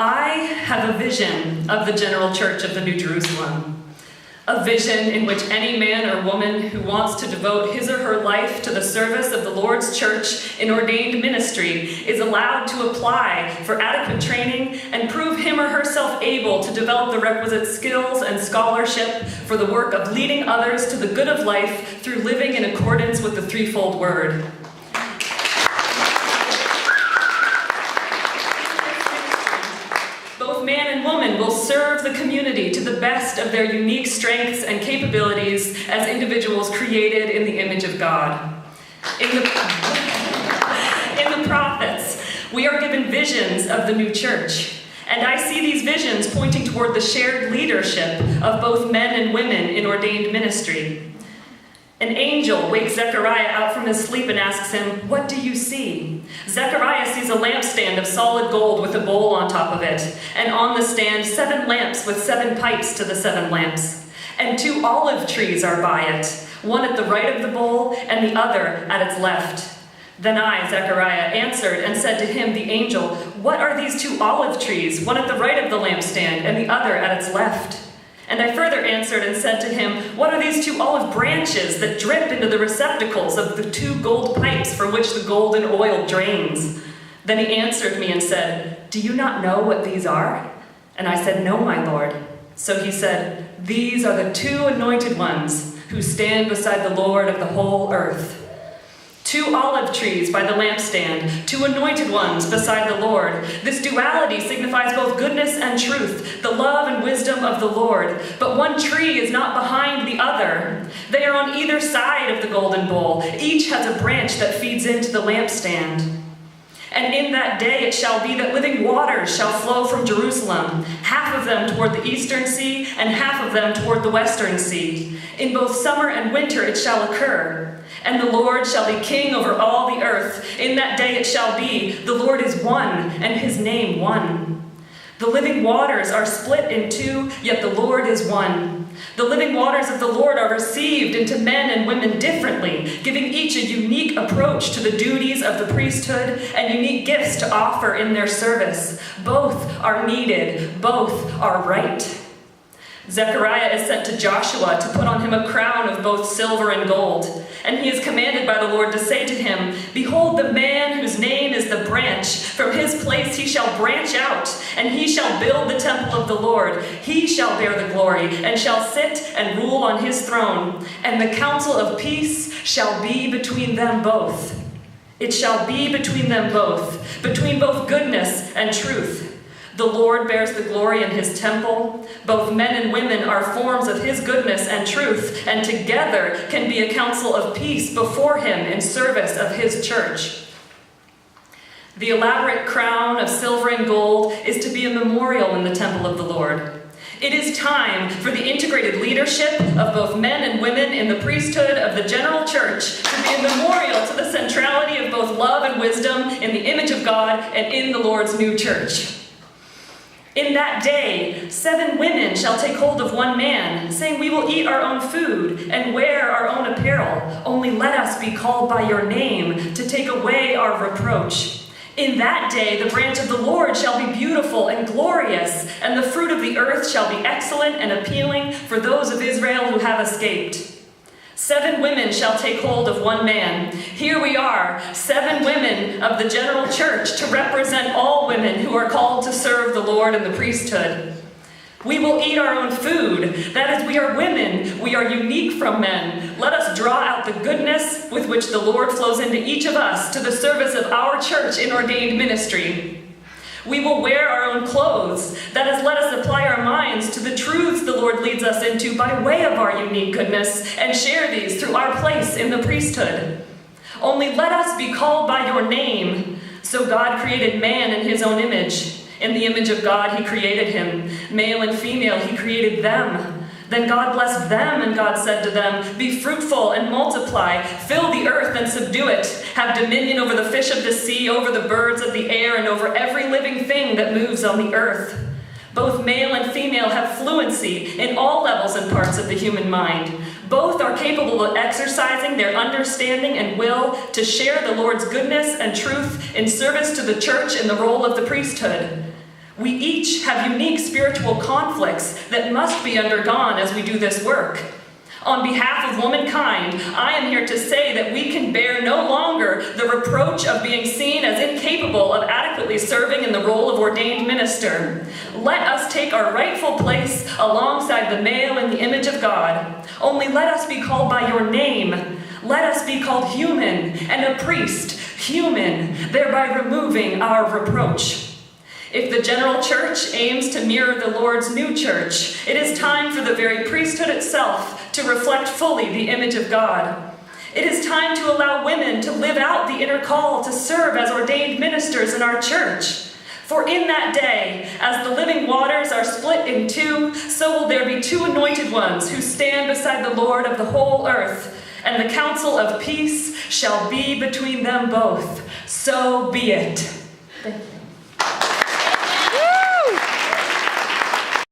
I have a vision of the general church of the New Jerusalem, a vision in which any man or woman who wants to devote his or her life to the service of the Lord's church in ordained ministry is allowed to apply for adequate training and prove him or herself able to develop the requisite skills and scholarship for the work of leading others to the good of life through living in accordance with the threefold word. Both man and woman will serve the community to the best of their unique strengths and capabilities as individuals created in the image of God. In the prophets, we are given visions of the new church, and I see these visions pointing toward the shared leadership of both men and women in ordained ministry. An angel wakes Zechariah out from his sleep and asks him, "What do you see?" Zechariah sees a lampstand of solid gold with a bowl on top of it, and on the stand 7 lamps with 7 pipes to the 7 lamps. And 2 olive trees are by it, one at the right of the bowl and the other at its left. Then I, Zechariah, answered and said to him, the angel, "What are these 2 olive trees, one at the right of the lampstand and the other at its left?" And I further answered and said to him, "What are these 2 olive branches that drip into the receptacles of the 2 gold pipes from which the golden oil drains?" Then he answered me and said, "Do you not know what these are?" And I said, "No, my Lord." So he said, "These are the 2 anointed ones who stand beside the Lord of the whole earth. 2 olive trees by the lampstand, 2 anointed ones beside the Lord. This duality signifies both goodness and truth, the love and wisdom of the Lord. But one tree is not behind the other. They are on either side of the golden bowl. Each has a branch that feeds into the lampstand. And in that day it shall be that living waters shall flow from Jerusalem, half of them toward the eastern sea, and half of them toward the western sea. In both summer and winter it shall occur. And the Lord shall be king over all the earth. In that day it shall be, the Lord is one, and his name one. The living waters are split in 2, yet the Lord is one. The living waters of the Lord are received into men and women differently, giving each a unique approach to the duties of the priesthood and unique gifts to offer in their service. Both are needed, both are right. Zechariah is sent to Joshua to put on him a crown of both silver and gold. And he is commanded by the Lord to say to him, "Behold the man whose name is the branch. From his place he shall branch out, and he shall build the temple of the Lord. He shall bear the glory, and shall sit and rule on his throne. And the counsel of peace shall be between them both. It shall be between them both, between both goodness and truth. The Lord bears the glory in his temple. Both men and women are forms of his goodness and truth, and together can be a council of peace before him in service of his church." The elaborate crown of silver and gold is to be a memorial in the temple of the Lord. It is time for the integrated leadership of both men and women in the priesthood of the general church to be a memorial to the centrality of both love and wisdom in the image of God and in the Lord's new church. In that day, 7 women shall take hold of one man, saying, "We will eat our own food and wear our own apparel. Only let us be called by your name to take away our reproach. In that day, the branch of the Lord shall be beautiful and glorious, and the fruit of the earth shall be excellent and appealing for those of Israel who have escaped. 7 women shall take hold of one man." Here we are, 7 women of the general church to represent all women who are called to serve the Lord in the priesthood. We will eat our own food. That is, we are women. We are unique from men. Let us draw out the goodness with which the Lord flows into each of us to the service of our church in ordained ministry. We will wear our own clothes. That is, let us apply our minds to the truths the Lord leads us into by way of our unique goodness and share these through our place in the priesthood. Only let us be called by your name. So God created man in his own image. In the image of God he created him. Male and female he created them. Then God blessed them, and God said to them, "Be fruitful and multiply, fill the earth and subdue it. Have dominion over the fish of the sea, over the birds of the air, and over every living thing that moves on the earth." Both male and female have fluency in all levels and parts of the human mind. Both are capable of exercising their understanding and will to share the Lord's goodness and truth in service to the church in the role of the priesthood. We each have unique spiritual conflicts that must be undergone as we do this work. On behalf of womankind, I am here to say that we can bear no longer the reproach of being seen as incapable of adequately serving in the role of ordained minister. Let us take our rightful place alongside the male in the image of God. Only let us be called by your name. Let us be called human, and a priest, human, thereby removing our reproach. If the general church aims to mirror the Lord's new church, it is time for the very priesthood itself to reflect fully the image of God. It is time to allow women to live out the inner call to serve as ordained ministers in our church. For in that day, as the living waters are split in two, so will there be two anointed ones who stand beside the Lord of the whole earth, and the counsel of peace shall be between them both. So be it. Thank you.